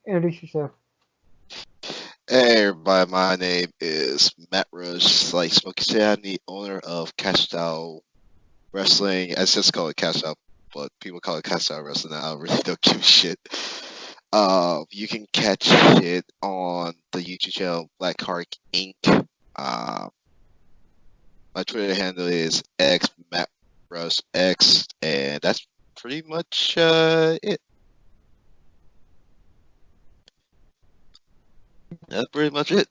introduce yourself. Hey everybody, my name is Matt Rush. Like Smokey said, I'm the owner of Cash Style Wrestling. I just call it Cash Style, but people call it Cash Style Wrestling. I really don't give a shit. You can catch it on the YouTube channel Blackheart Inc. Uh, my Twitter handle is X Matt Rush X, and that's pretty much it. That's pretty much it.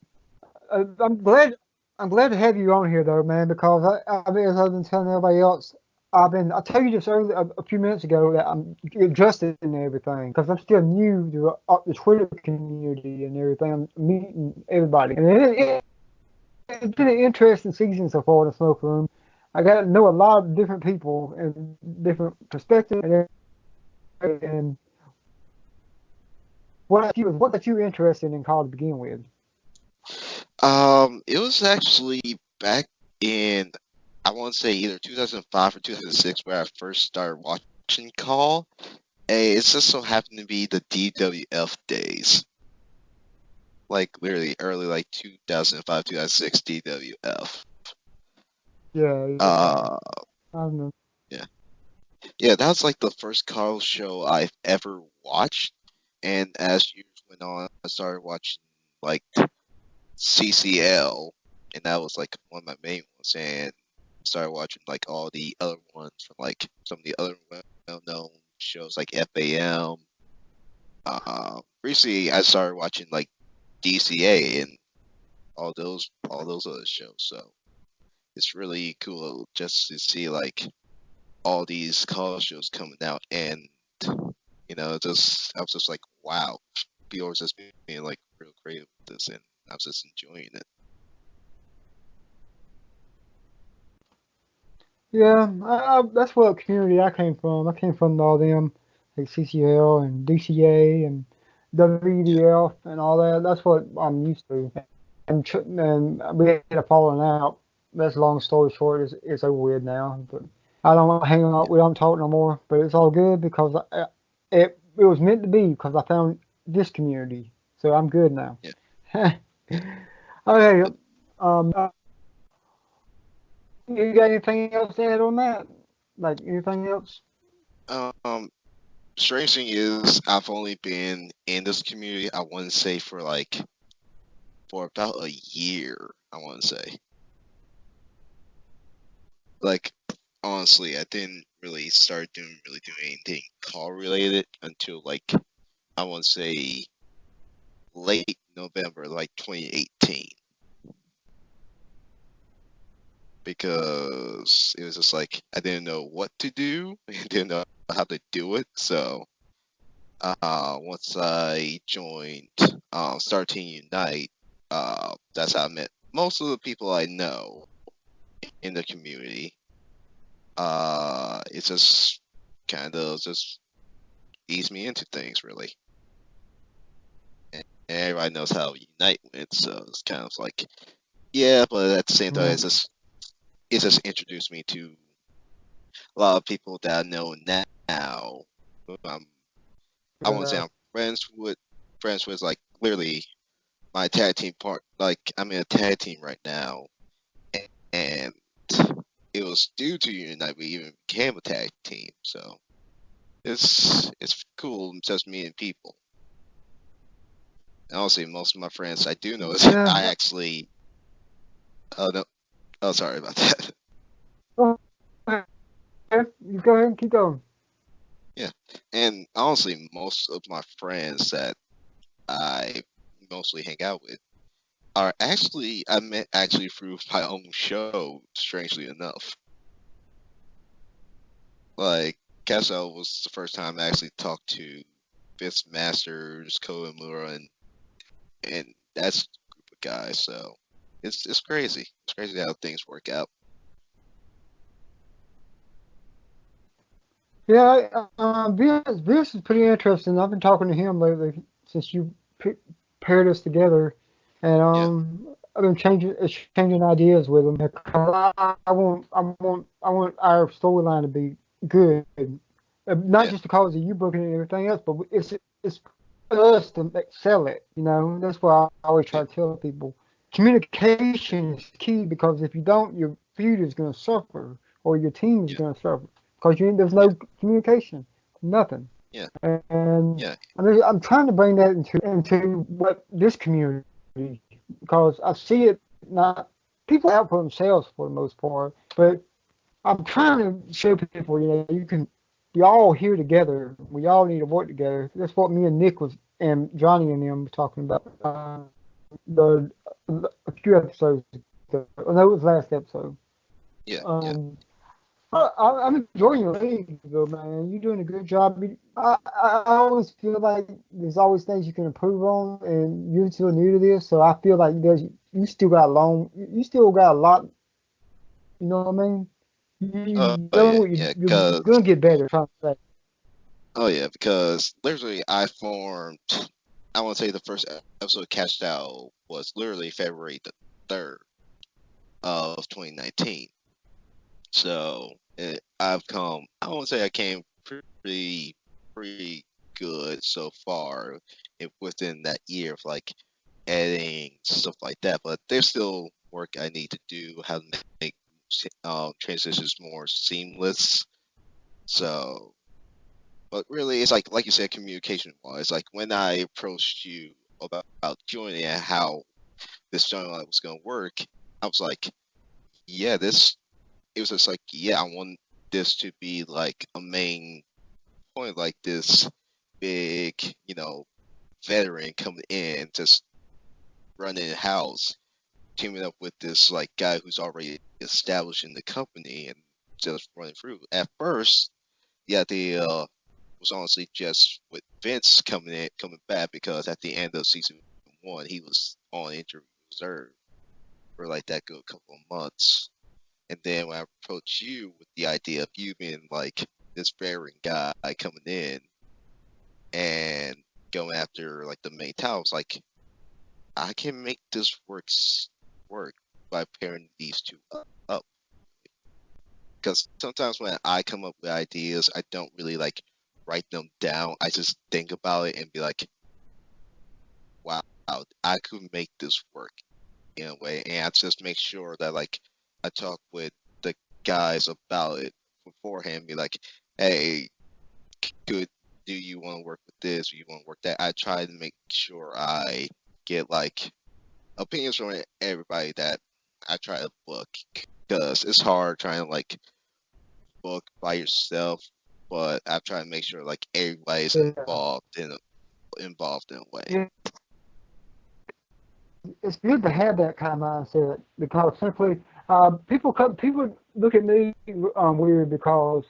I'm glad. I'm glad to have you on here though, man, because I mean, as I've been telling everybody else, I told you this earlier a few minutes ago that I'm adjusting and everything because I'm still new to the Twitter community and everything. I'm meeting everybody, and it's been an interesting season so far in the smoke room. I got to know a lot of different people and different perspectives and what got you interested in college to begin with. It was actually back in, I want to say either 2005 or 2006 where I first started watching Call. Hey, it just so happened to be the DWF days, like literally early like 2005, 2006 DWF. Yeah, Uh, I don't know. yeah, yeah, that was like the first Call show I've ever watched. And as years went on, I started watching like CCL, and that was like one of my main ones. And started watching like all the other ones from like some of the other well-known shows like FAM. Recently, I started watching like DCA and all those other shows. So it's really cool just to see like all these college shows coming out, and just I was just like, wow, people are just being like real creative with this, and I was just enjoying it. Yeah, that's what community I came from. I came from all them like CCL and DCA and Yeah, WDF and all that. That's what I'm used to. And we had a falling out. That's a long story short. It's over with now. But I don't hang out. We don't talk no more. But it's all good because it was meant to be because I found this community. So I'm good now. yeah. Okay. You got anything else to add on that? Like anything else? Um, Strange thing is, I've only been in this community. I want to say for about a year. I want to say, like, honestly, I didn't really doing anything call related until like I want to say late November, like 2018, because it was just like I didn't know what to do, I didn't know how to do it. So once I joined Star Team Unite, that's how I met most of the people I know in the community. It's just kind of just eased me into things really, and everybody knows how Unite went, so it's kind of like yeah, but at the same time, Yeah. it's just introduced me to a lot of people that I know now. Who I won't say Yeah. I'm friends with like literally my tag team part. Like I'm in a tag team right now, and it was due to Unite we even became a tag team. So it's cool just meeting people. And honestly, most of my friends I do know is Yeah. I actually. Oh no, oh sorry about that. Okay. You go ahead and keep going. Yeah, and honestly, most of my friends that I mostly hang out with are actually I met actually through my own show. Strangely enough, like Castle was the first time I actually talked to Fifth Masters, Ko and Mura, and that's a group of guys. So it's crazy. It's crazy how things work out. Yeah, Vince is pretty interesting. I've been talking to him lately since you paired us together, and Yeah, I've been exchanging ideas with him. 'Cause I want our storyline to be good, not yeah, just because of you booking it and everything else, but it's us to excel it. That's what I always Yeah, try to tell people. Communication is key because if you don't, your future is going to suffer or your team is yeah, going to suffer because there's yeah, no communication, nothing. yeah, And yeah, I'm trying to bring that into what this community because I see it not people out for themselves for the most part, but I'm trying to show people, we all here together. We all need to work together. That's what me and Nick was, and Johnny and them were talking about the a few episodes ago. Oh, no, it was last episode. yeah, yeah. Um, I'm enjoying your league, though, man. You're doing a good job. I always feel like there's always things you can improve on, and you're still new to this, so I feel like you still got you still got a lot. You know what I mean? You Oh know yeah, what yeah. you're gonna get better. Trying to say. Because literally I formed. I want to say the first episode of Cashed Out was literally February the 3rd of 2019. So I've come. I won't say I came pretty good so far within that year of like editing stuff like that. But there's still work I need to do. How to make transitions more seamless. So, but really, it's like you said, communication wise. Like when I approached you about joining and how this channel was going to work, I was like, yeah, this. It was just like, yeah, I want this to be like a main point, like this big, veteran coming in, just running a house, teaming up with this like guy who's already established in the company and just running through. At first, the idea was honestly just with Vince coming back because at the end of season 1, he was on injury reserve for like that good couple of months. And then when I approached you with the idea of you being like this veteran guy coming in and going after like the main town, it's like I can make this work by pairing these two up. Because sometimes when I come up with ideas, I don't really like write them down. I just think about it and be like, wow, I could make this work in a way. And I just make sure that like I talk with the guys about it beforehand, be like, hey, good, do you want to work with this? Do you want to work that? I try to make sure I get like opinions from everybody that I try to book because it's hard trying to like book by yourself, but I try to make sure like everybody's Yeah, involved in a way. yeah, it's good to have that kind of mindset because simply people look at me weird because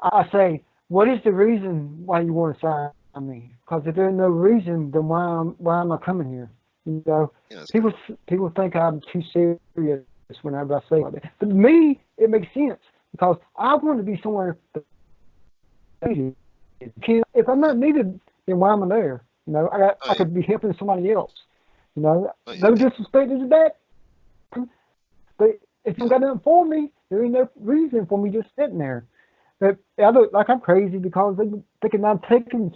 I say, what is the reason why you want to sign me? Because if there's no reason, then why am I coming here? You know, You know, it's people people think I'm too serious whenever I say that. But to me, it makes sense because I want to be somewhere. If I'm not needed, then why am I there? oh I yeah, could be helping somebody else. oh yeah, No disrespect to that, but if you yeah, got nothing for me, there ain't no reason for me just sitting there. But I look like I'm crazy because they thinking I'm taking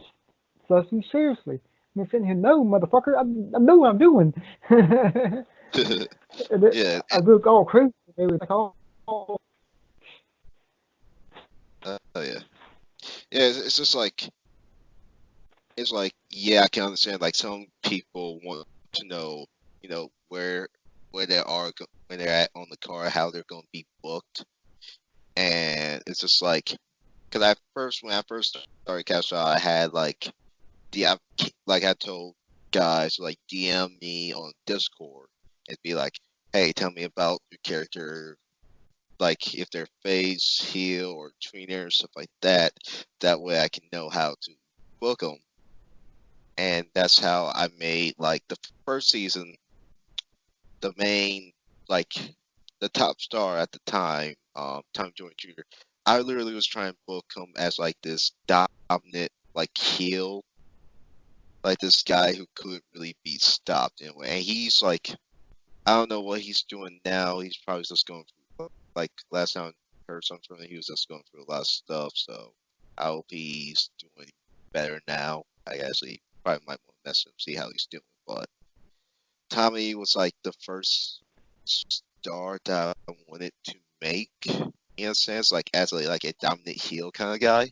stuff too seriously. I'm sitting here, no, motherfucker, I know what I'm doing. And yeah, I look all crazy. They were like, oh, oh yeah, yeah. It's just like yeah, I can understand like some people want to know, where they are when they're at on the car, how they're going to be booked, and it's just like because when I first started Cash Out, I had like DM, like I told guys like DM me on Discord and be like, hey, tell me about your character, like if they're phase, heal, or tweener, stuff like that. That way I can know how to book them. And that's how I made like the first season, the main, like the top star at the time, Tom Joyner Jr. I literally was trying to book him as like this dominant, like heel, like this guy who couldn't really be stopped anyway. And he's like, I don't know what he's doing now. He's probably just going through, like last time I heard something from him, he was just going through a lot of stuff. So I hope he's doing better now. I actually probably might want message him, see how he's doing. But Tommy was like the first star that I wanted to make, in a sense, like as a dominant heel kind of guy,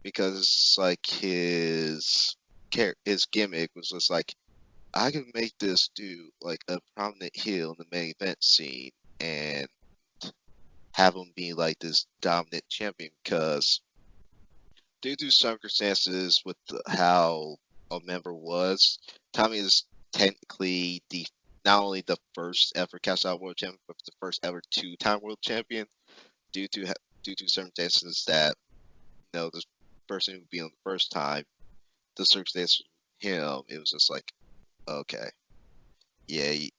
because like his gimmick was just like, I can make this dude like a prominent heel in the main event scene and have him be like this dominant champion, because due to circumstances with how a member was, Tommy is technically the not only the first ever Cash Out World Champion, but the first ever two-time World Champion. Due to circumstances that this person who would be on the first time, the circumstances with him, it was just like, okay, yeah, you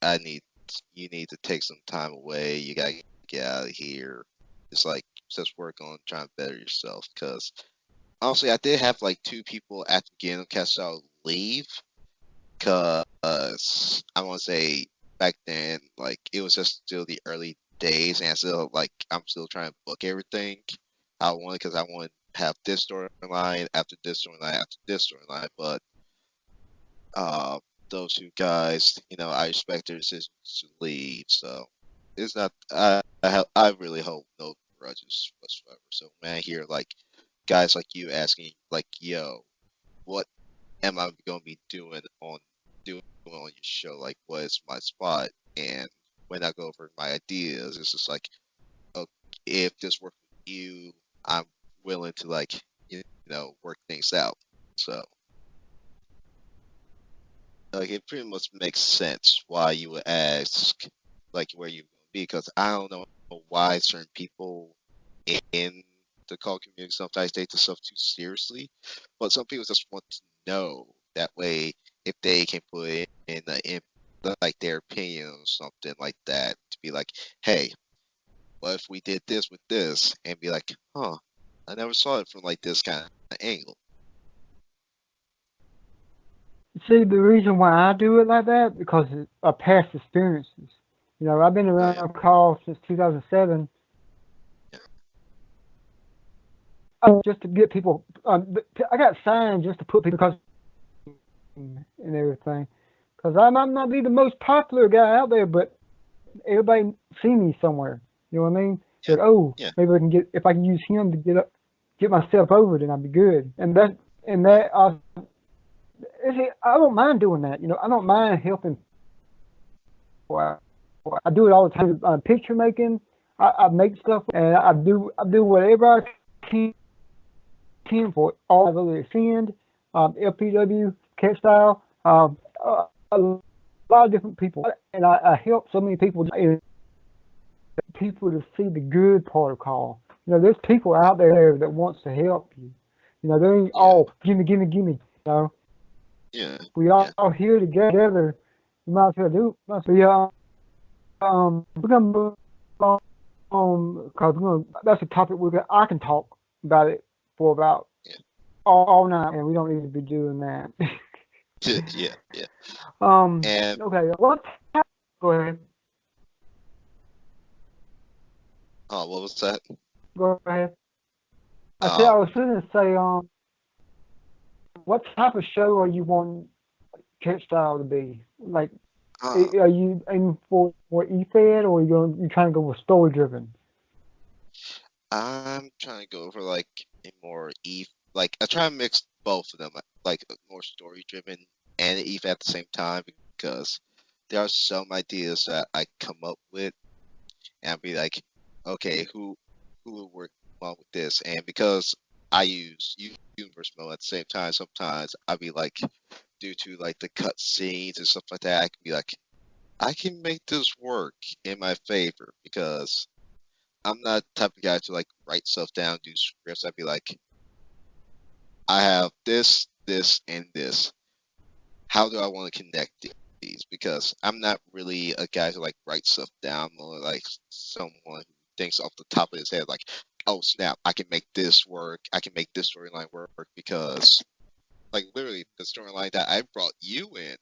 need to take some time away. You gotta get out of here. It's like just work on trying to better yourself, because honestly, I did have like two people at the beginning of Cash Out leave, because I want to say back then, like it was just still the early days, and I'm still trying to book everything I wanted, because I wanted to have this storyline after this storyline after this storyline. But uh, those two guys, I respect their decision to leave, so it's not. I really hope no grudges whatsoever. So when I hear like guys like you asking like, "Yo, what am I going to be doing on your show? Like, what is my spot?" And when I go over my ideas, it's just like, okay, if this works with you, I'm willing to like, work things out. So, like, it pretty much makes sense why you would ask, like, where you going to be, because I don't know why certain people in the call community sometimes take this stuff too seriously, but some people just want to know. That way, if they can put in like their opinion or something like that, to be like, hey, what if we did this with this, and be like, huh, I never saw it from like this kind of angle. See, the reason why I do it like that because of past experiences. I've been Oh yeah, around call since 2007, yeah, just to get people. I got signed just to put people because and everything. Because I might not be the most popular guy out there, but everybody see me somewhere. You know what I mean? yeah, Like, oh, yeah, maybe I can get if I can use him to get myself over, then I'd be good. And that I don't mind doing that. I don't mind helping. I, I do it all the time. Picture making. I make stuff and I do whatever I can for all of the offend, LPW, cat style, a lot of different people, and I help so many people. People to see the good part of call. There's people out there that wants to help you. They ain't yeah, all gimme, gimme, gimme. yeah, We yeah. all here together. We might as well do. So yeah, we're gonna move on because that's a topic I can talk about it for about Yeah. all night, and we don't need to be doing that. Yeah, yeah. um. And Okay. Go ahead. what was that? Go ahead. I Um, was going to say what type of show are you wanting Cat Style to be? Like, uh, are you aiming for more E-Fed or you trying to go with story driven? I'm trying to go for like a more like I try to mix both of them, like more story driven and Eve at the same time, because there are some ideas that I come up with and I'd be like, okay, who would work well with this? And because I use universe mode at the same time, sometimes I'd be like, due to like the cut scenes and stuff like that, I can be like, I can make this work in my favor, because I'm not the type of guy to like write stuff down, do scripts. I'd be like, I have this, this, and this. How do I want to connect these? Because I'm not really a guy who like writes stuff down, or like someone who thinks off the top of his head, like, oh snap, I can make this work. I can make this storyline work, because like literally the storyline that I brought you in,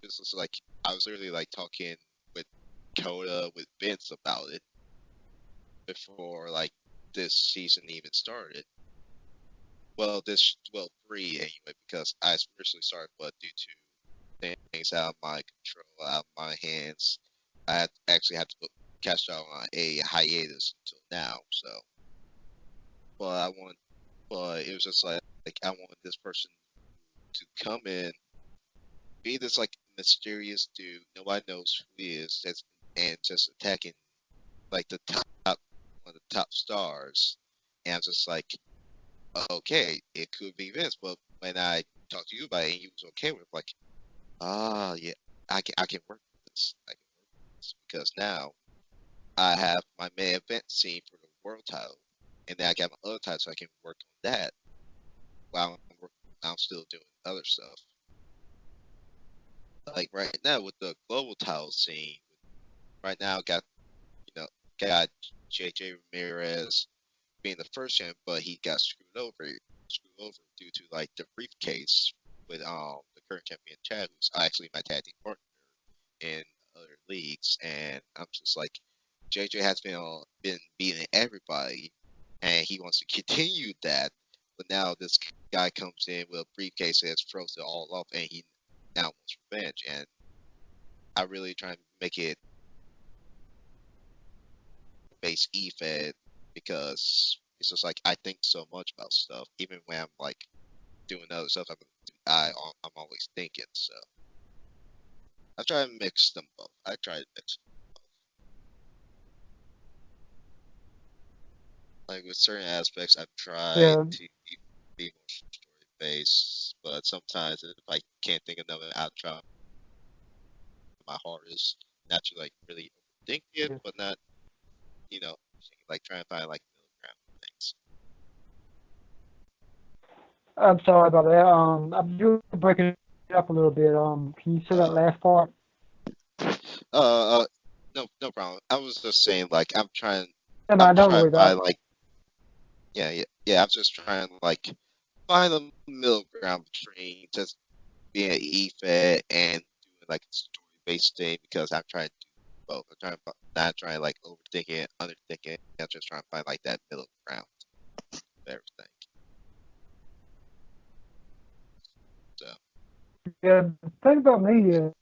this was like I was literally like talking with Coda, with Vince about it before like this season even started. well, three anyway, because I originally started, but due to things out of my control, out of my hands, actually had to put Cash Out on a hiatus until now. So, but but it was just like I wanted this person to come in, be this like mysterious dude, nobody knows who he is, and just attacking like the top one of the top stars. And I was just like, okay, it could be Vince, but when I talked to you about it and you was okay with it, like, yeah, I can work with this. I can work with this because now I have my main event scene for the world title, and then I got my other title, so I can work on that while I'm still doing other stuff. Like right now with the global title scene, right now got JJ Ramirez being the first champ, but he got screwed over due to like the briefcase with the current champion Chad, who's actually my tag team partner in other leagues, and I'm just like JJ has been beating everybody, and he wants to continue that, but now this guy comes in with a briefcase and throws it all off, and he now wants revenge, and I really try and make it base E-Fed because it's just like I think so much about stuff, even when I'm like doing other stuff. I'm always thinking. So I try to mix them both. I try to mix like with certain aspects. I've tried Yeah, to be more story based, but sometimes if I can't think of nothing, I'll try my hardest not to like really overthink it, yeah. but not like trying to find like middle ground things. I'm sorry about that. I'm breaking it up a little bit. Can you say that Uh, last part? no problem. I was just saying like And I'm I don't trying worry to find about. like yeah. I'm just trying to like find a middle ground between just being an E-Fed and doing like a story based thing because I'm trying to do both. Not trying to like overthink it, underthink it. I'm just trying to find like that middle ground of everything. So Yeah, the thing about me is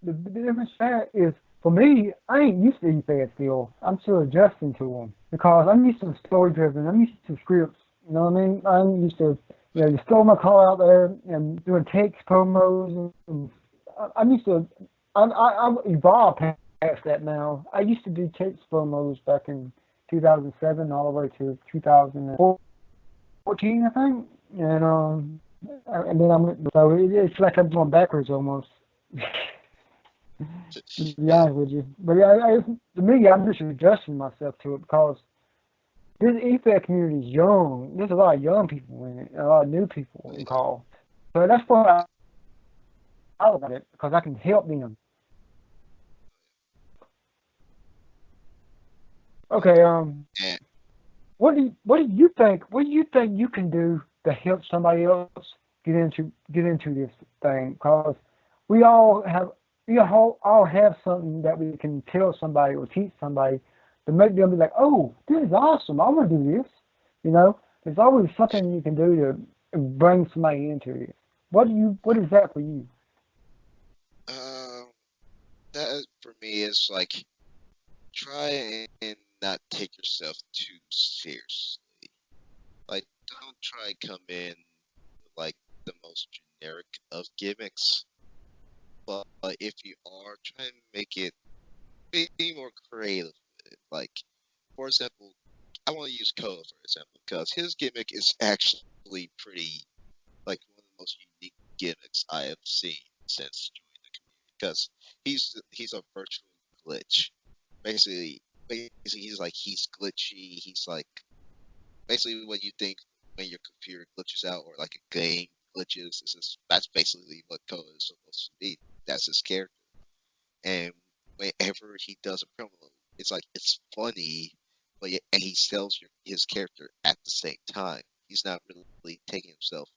the difference there is for me, I ain't used to E-Fed still. I'm still adjusting to them because I'm used to story driven. I'm used to scripts. You know what I mean? I'm used to, you throw my car out there and doing takes, promos. And I'm used to, I'm evolved past that now. I used to do takes, promos back in 2007 all the way to 2014, I think. And then so it's like I'm going backwards almost. To be yeah, honest with you. But to me, I'm just adjusting myself to it because this EFAC community is young. There's a lot of young people in it, a lot of new people in yeah, call. So that's why I like it because I can help them. Okay, and what do you think you can do to help somebody else get into this thing? Because we all have we all have something that we can tell somebody or teach somebody to make them be like, oh, this is awesome. I want to do this. You know, there's always something you can do to bring somebody into this. What is that for you? um, that for me is like try and not take yourself too seriously. Like, don't try to come in with like the most generic of gimmicks. But if you are trying to make it be more creative with it, like for example, I want to use Koa for example because his gimmick is actually pretty like one of the most unique gimmicks I have seen since joining the community because he's a virtual glitch. Basically, he's glitchy. He's like basically what you think when your computer glitches out or like a game glitches. That's basically what Koa is supposed to be. That's his character. And whenever he does a promo, it's like it's funny, and he sells his character at the same time. He's not really taking himself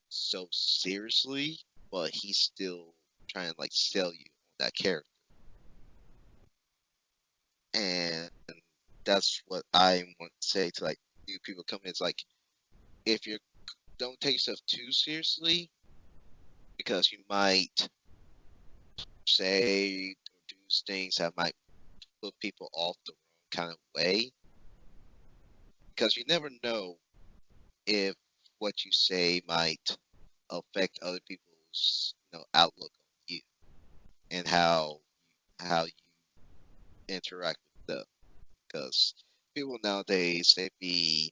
so seriously, but he's still trying to like sell you on that character. And that's what I want to say to like new people coming. It's like if you don't take yourself too seriously, because you might say or do things that might put people off the wrong kind of way, because you never know if what you say might affect other people's outlook on you and how you interact with them. Because people nowadays they be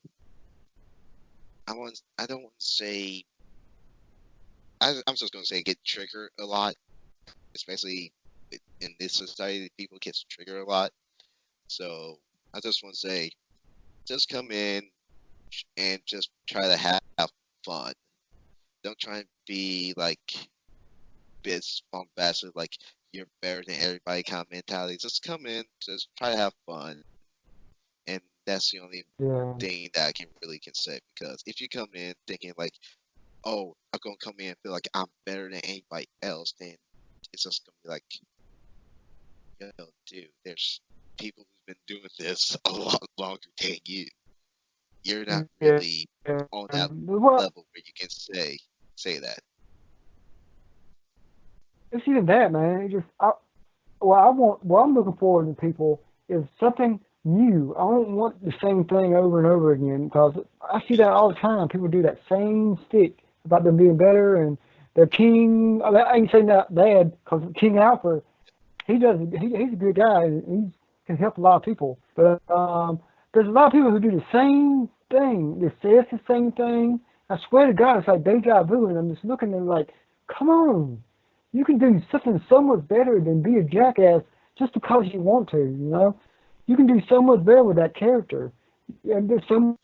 I don't want to say I'm just gonna say get triggered a lot, especially in this society. People get triggered a lot, so I just want to say just come in and just try to have fun. Don't try and be like this bombastic, like you're better than everybody kind of mentality. Just come in, just try to have fun, and that's the only Yeah. thing that I can say. Because if you come in thinking like, oh, I'm gonna come in and feel like I'm better than anybody else, then it's just gonna be like, yo, dude, there's people who've been doing this a lot longer than you. You're not Yeah. really on that Well, level where you can say that. it's even that, man. What I'm looking forward to people is something new. I don't want the same thing over and over again because I see that all the time. People do that same stick about them being better and their king. I ain't saying that bad because King Alfred, he's a good guy and he can help a lot of people. But there's a lot of people who do the same thing. They say it's the same thing. I swear to God, it's like deja vu, and I'm just looking at them like, come on. You can do something so much better than be a jackass just because you want to, you know? You can do so much better with that character. And there's so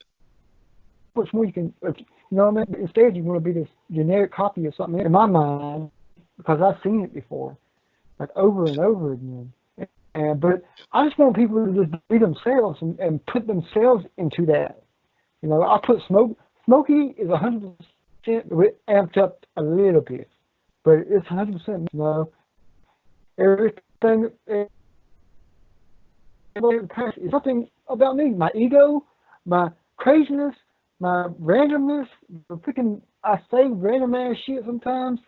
much more you can, you know what I mean? Instead, you want to be this generic copy of something in my mind because I've seen it before, like over and over again. But I just want people to just be themselves and put themselves into that. You know, I put Smokey is 100% amped up a little bit, but it's 100%. You know, everything is something about me. My ego, my craziness, my randomness. The freaking I say random ass shit sometimes.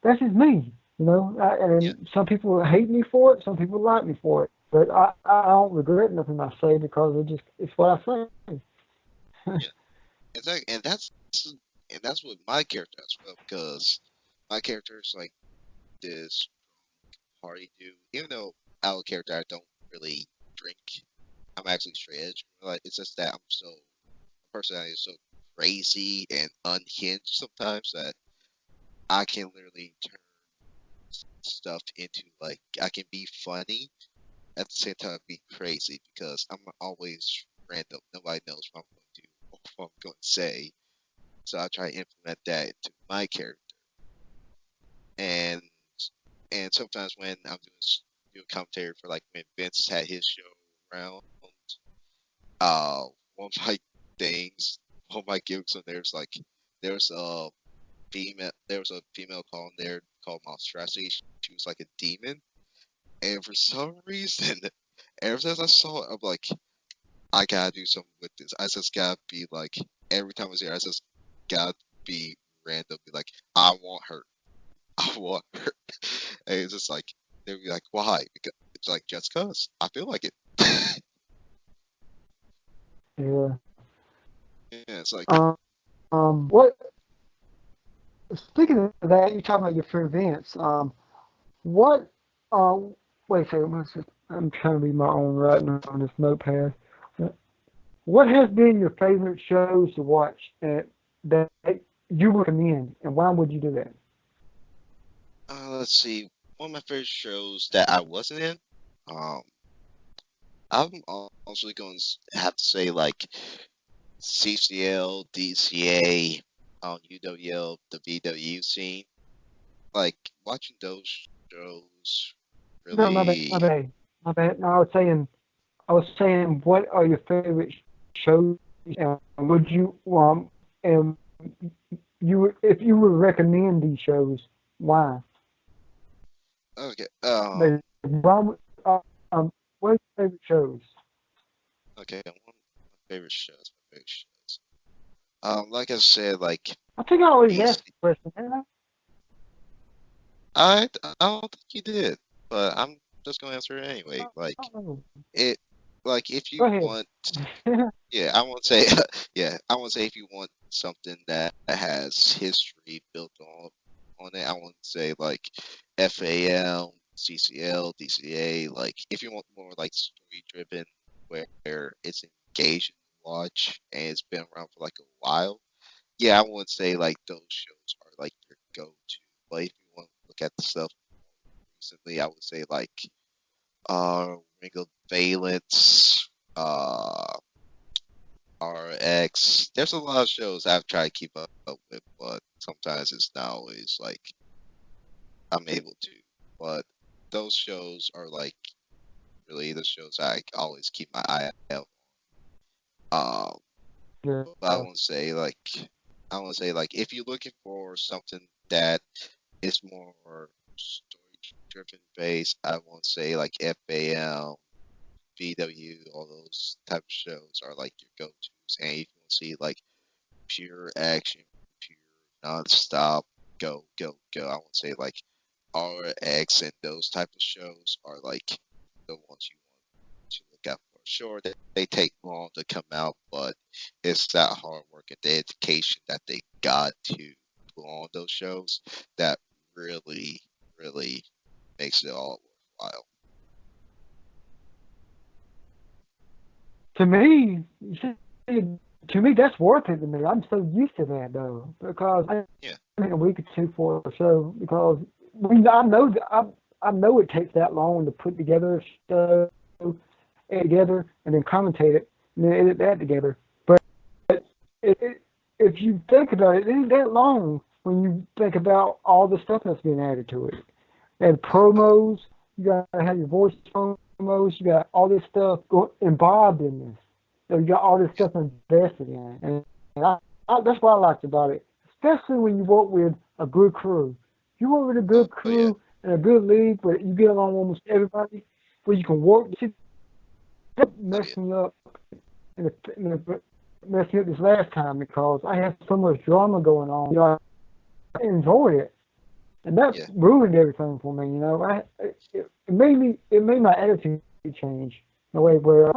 That's just me. You know, Yeah, and some people hate me for it. Some people like me for it. But I don't regret nothing I say because it's what I say. yeah. Exactly, and that's what my character as well. Because my character is like this party dude. Even though our character I don't really drink. I'm actually straight edge. Like it's just that I'm so personality is so crazy and unhinged sometimes that I can literally turn stuff into like I can be funny at the same time be crazy because I'm always random. Nobody knows what I'm going to do or what I'm going to say. So I try to implement that into my character. And and sometimes when I'm doing commentary for like when Vince had his show around, uh, one of my things, one of my gimmicks on there's like there's a there was a female call in there called Monstrosity. She was like a demon, and for some reason, ever since I saw it, I'm like, I gotta do something with this. I just gotta be like, every time I was here, I just gotta be random, be like, I want her, I want her, and it's just like they'd be like, why? Because it's like just cause I feel like it. Yeah. Yeah, it's like What? Speaking of that, you talking about your favorite events. What? Wait a second. I'm trying to read my own writing on this notepad. What has been your favorite shows to watch that you recommend, and why would you do that? let's see, one of my favorite shows that I wasn't in. Um, I'm also going to have to say like CCL, DCA, UWL, the VW scene. Like watching those shows No, my bad, my really. bad, my bad. No, I was saying, what are your favorite shows, and would you and if you would recommend these shows, why? Okay. Like, why would, what are your favorite shows? Okay. One of my favorite shows. My favorite shows. Like I said, like I think I already DC. asked the question, didn't I don't think you did, but I'm just gonna answer it I? anyway. I Like don't know. it, like if Go you ahead. want, yeah, I won't say, yeah, I won't say if you want something that has history built on it. I won't say like FAM, CCL, DCA. Like if you want more like story driven, where it's engaging to watch and it's been around for like a while. Yeah, I wouldn't say like those shows are like your go-to. But if you want to look at the stuff recently, I would say like Ring of Valence, uh RX. There's a lot of shows I've tried to keep up with, but sometimes it's not always like I'm able to. But those shows are like really the shows I always keep my eye out on. Yeah. But I want to say like if you're looking for something that is more story driven based, I won't say like FAM, VW, all those type of shows are like your go-tos. And if you want to see like pure action, pure non-stop, go. I won't say like RX and those type of shows are like the ones you want to look out for. Sure, they take long to come out, but it's that hard work and dedication that they got to put on those shows that really, really makes it all worthwhile. To me, you see, to me, that's worth it to me. I'm so used to that though, because I Yeah, in a week or two for a show because I know that I know it takes that long to put together a show, edit together, and then commentate it, and then edit that together. But if you think about it, it ain't that long when you think about all the stuff that's being added to it. And promos, you gotta have your voice promos, you got all this stuff involved in this. So you got all this yeah, stuff invested in it. And that's what I liked about it, especially when you work with a good crew. You work with a good oh yeah, crew and a good league where you get along with almost everybody, where you can work. See, that oh messed yeah, me up messed me up this last time because I had so much drama going on. I enjoyed it and that yeah, ruined everything for me. It made my attitude change in a way where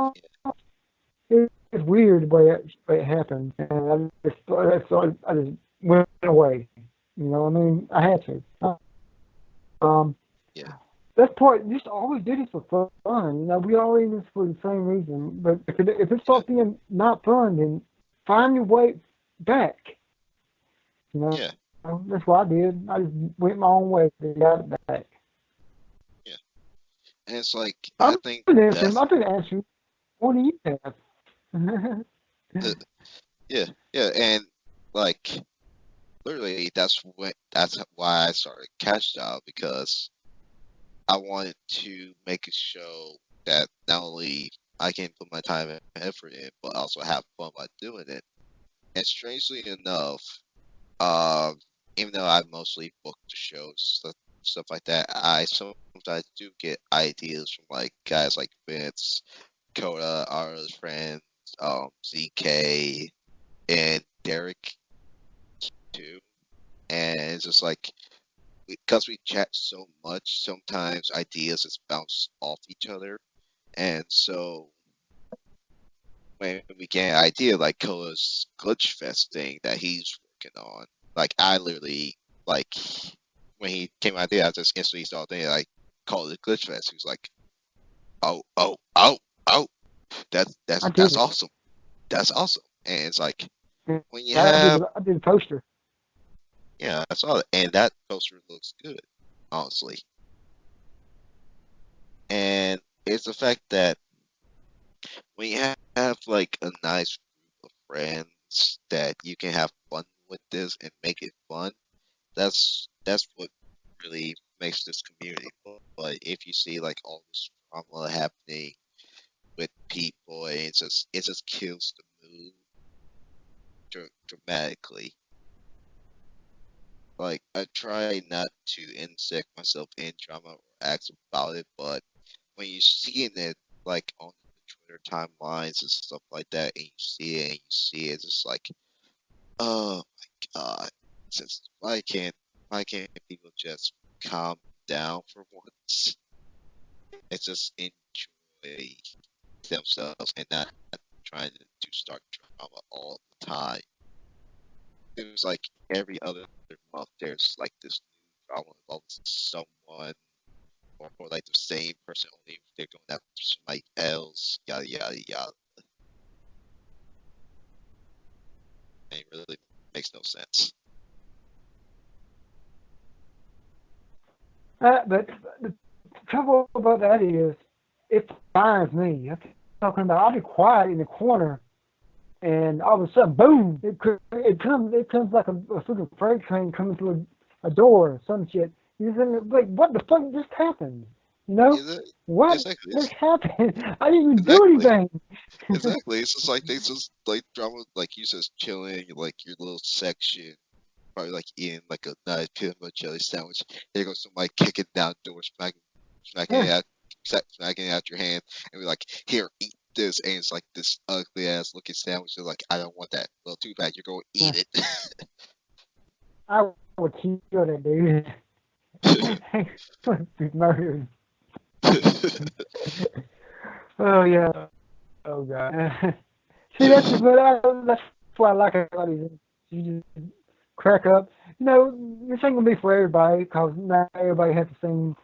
it's weird the way it happened, and I just went away. You know, what I mean, I had to. Um, yeah, that's part. Just always did it for fun. You know, we all in this for the same reason. But if it yeah, starts being not fun, then find your way back. You know, yeah. that's what I did. I just went my own way and got it back. Yeah. And it's like I I've think been answering. that's I've been answering. What do you have? uh, yeah, yeah, and like literally that's why I started Cash Style because I wanted to make a show that not only I can put my time and effort in, but also have fun by doing it. And strangely enough, um, even though I mostly book the shows, stuff like that, I sometimes do get ideas from like guys like Vince, Coda, our other friends, ZK, and Derek too. And it's just like because we chat so much, sometimes ideas just bounce off each other. And so when we get an idea like Coda's Glitch Fest thing that he's working on, like I literally like when he came out there, I just instantly started thinking like call it Glitch Fest. He was like, oh, oh, oh, oh, I did that's it. awesome. That's awesome. And it's like when you I did. have I did a poster. yeah, I saw it, and that poster looks good, honestly. And it's the fact that when you have like a nice group of friends that you can have fun with this and make it fun, that's what really makes this community. But if you see like all this drama happening with people, and it just kills the mood dramatically. Like I try not to insect myself in drama or act about it, but when you're seeing it like on the Twitter timelines and stuff like that, and you see it, it's just like Oh my god. Since why can't people just calm down for once and just enjoy themselves and not trying to start drama all the time? It was like every other month there's like this new drama involving someone or like the same person only if they're going after somebody else, yada yada yada. And it really makes no sense. But the trouble about that is, it finds me. I'm talking about. I'll be quiet in the corner, and all of a sudden, boom! It comes like a sort of freight train coming through a door or some shit. You're thinking, like, what the fuck just happened? You know, Is it? what Exactly. just happened? I didn't even do Exactly. anything. Exactly. It's just like they just like drama, like you just chilling, like your little section, probably like eating like a nice peanut butter jelly sandwich. Here goes somebody kicking down doors, smacking it Yeah. out, smacking it out your hand, and we're like, "Here, eat this." And it's like this ugly ass looking sandwich. They're like, "I don't want that." Well, too bad. You're going to Yeah. eat it. I would kill that dude. He would be murdered. Oh yeah. Oh god. See, that's what I like about these. You just crack up. This ain't gonna be for everybody because not everybody has the same,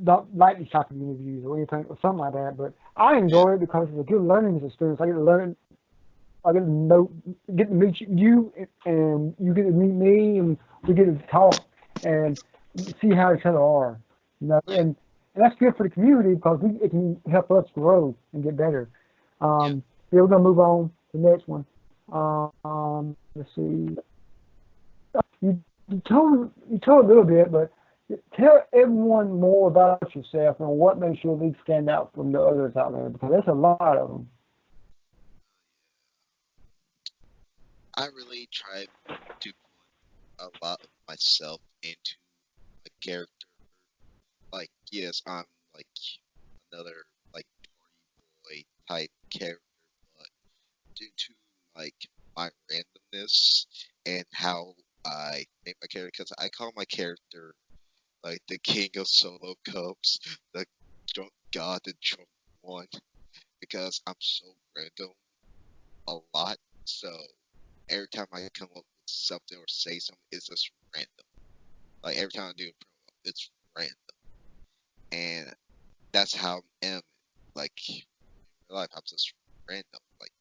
don't like these type of interviews or anything or something like that. But I Yeah, enjoy it because it's a good learning experience. I get to learn. I get to know, get to meet you, and you get to meet me, and we get to talk and see how each other are. yeah, And that's good for the community because it can help us grow and get better. yeah. Yeah, we're gonna move on to the next one. Let's see. You told a little bit, but tell everyone more about yourself and what makes your league stand out from the others out there because there's a lot of them. I really try to put a lot of myself into a character. Like, yes, I'm like another like party boy type character, but due to like my randomness and how I make my character, because I call my character like the king of solo cups, the drunk god, the drunk one, because I'm so random a lot. So every time I come up with something or say something, it's just random. Like every time I do a promo, it's random, and that's how I am. Like in real life, I'm just random. Like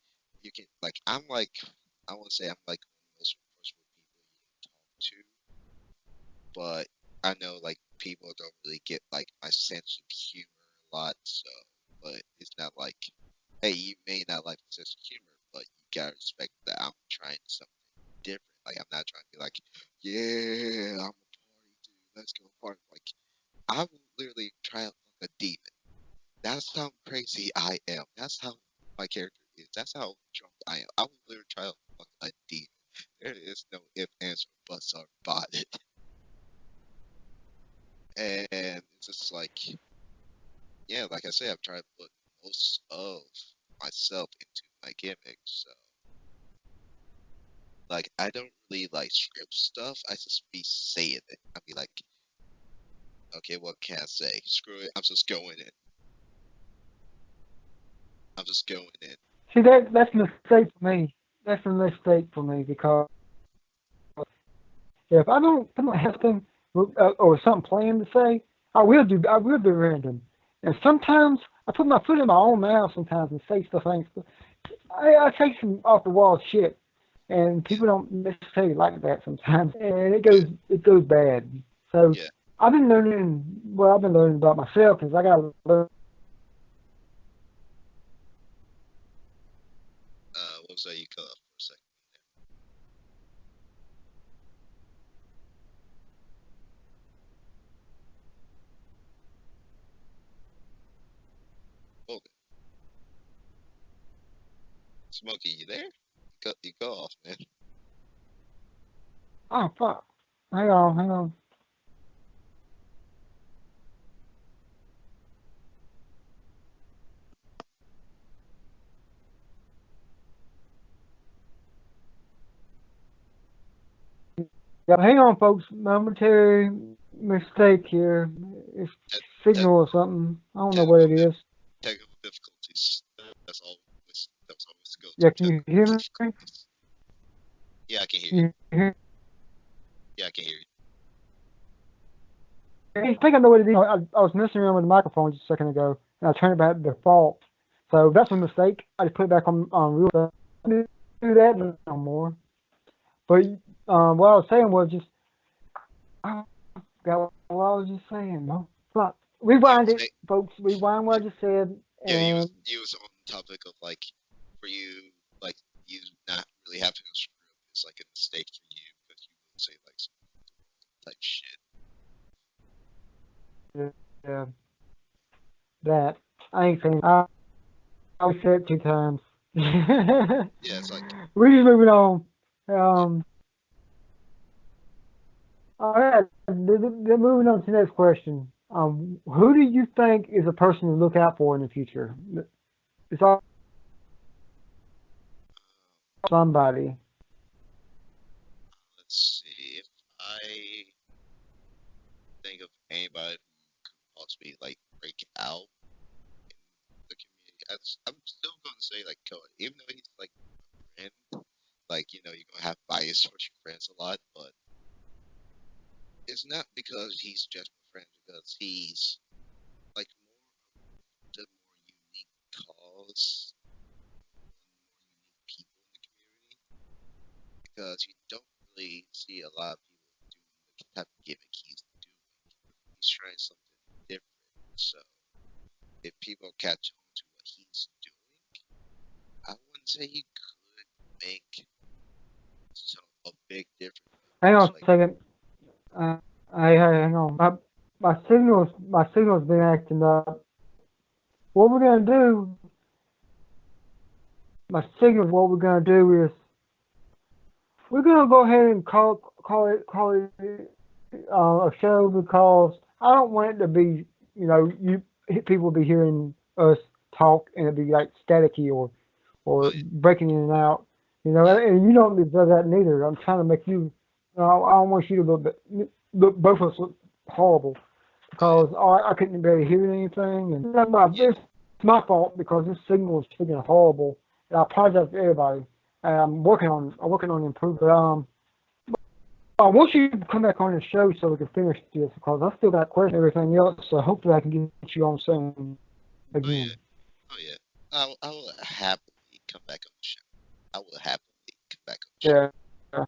you can, like I want to say I'm like one of the most approachable people you can talk to, but I know like people don't really get like my sense of humor a lot. So, but it's not like, hey, you may not like my sense of humor, but you gotta respect that I'm trying something different. Like I'm not trying to be like, yeah, I'm a party dude, let's go party. Like I will literally try out like a demon. That's how crazy I am. That's how my character is. That's how drunk I am. I will literally try out like a demon. There is no if, ands, or buts about it. And it's just like, yeah, like I said, I've tried to put most of myself into my gimmick. So, like, I don't really like script stuff. I just be saying it. I'd be like, okay, what can I say? Screw it. I'm just going in. I'm just going in. See, that's a mistake for me. That's a mistake for me because if I don't have something or something planned to say, I will do random. And sometimes I put my foot in my own mouth sometimes and say stuff I ain't. I say some off the wall shit, and Yeah, people don't necessarily like that sometimes, and it yeah, goes bad. So yeah. I've been learning about myself because I got to learn. What was that you cut off for a second? Hold it. Smokey, you there? You cut off, man. Oh fuck! Hang on. Yeah, hang on, folks. Momentary mistake here. It's Te- te- signal or something. I don't know what technical it is. technical difficulties. That's always the go-to. Yeah, can you Technical hear me? difficulties. Yeah, I can hear you. You hear? Yeah, I can hear you. I think I know what it is. I was messing around with the microphone just a second ago, and I turned it back to default. So that's a mistake. I just put it back on real. I don't do that no more. But what I was saying was just I forgot what I was just saying. No, but You rewind was it, make, folks. Rewind what I just said, yeah, and you was on the topic of like for you like you not really having a screw up is like a mistake for you because you would say like some type shit. yeah, that I ain't saying. I said it 2 times. Yeah, it's like We're just moving on. Um, all right, moving on to the next question. Who do you think is a person to look out for in the future? It's all somebody. let's see if I think of anybody who could possibly like break out in the community. I'm still going to say like Cody, even though he's like a friend, like you're gonna have bias towards your friends a lot, but it's not because he's just a friend, because he's like more the more unique cause, more unique people in the community, because you don't really see a lot of people doing the type of gimmick he's doing. He's trying something different. So if people catch on to what he's doing, I wouldn't say he could make a big difference. Hang on a Like, second. Hang on. My signal's been acting up. What we're gonna do? What we're gonna do is we're gonna go ahead and call it a show because I don't want it to be you people be hearing us talk and it be like staticky oh or yeah, breaking in and out. yeah, And you don't deserve that neither. I'm trying to make you. I don't want you to look both of us look horrible oh yeah, because I couldn't barely hear anything, and yeah, it's my fault because this signal is freaking horrible. And I apologize to everybody. And I'm working on improving. But I want you to come back on the show so we can finish this because I still got questions and everything else. So hopefully I can get you on soon oh yeah, again. oh yeah. I will happily come back on the show. I will happily come back on the show.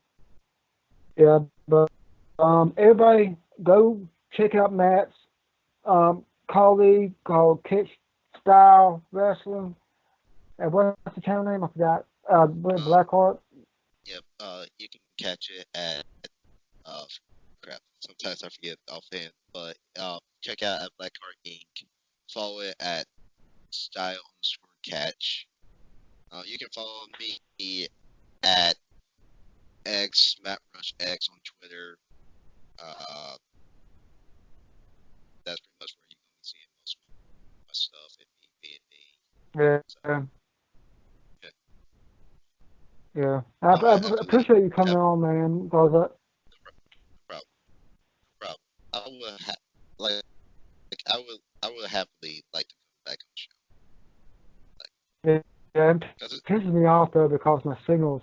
Yeah, yeah. But everybody go check out Matt's colleague called Catch Style Wrestling. And what's the channel name? I forgot. Uh, Blackheart. yep. You can catch it at uh, crap. Sometimes I forget offhand, but check out at Blackheart Inc. Follow it at style_catch. You can follow me at X MattRushX on Twitter. Uh, that's pretty much where you're gonna be seeing most of my stuff and me being me. Yeah, So yeah, yeah. I, I I would happily appreciate you coming have on, man. Because no problem. I will I will happily like to come back on the show. Like, yeah, it 'cause pisses me off though because my signals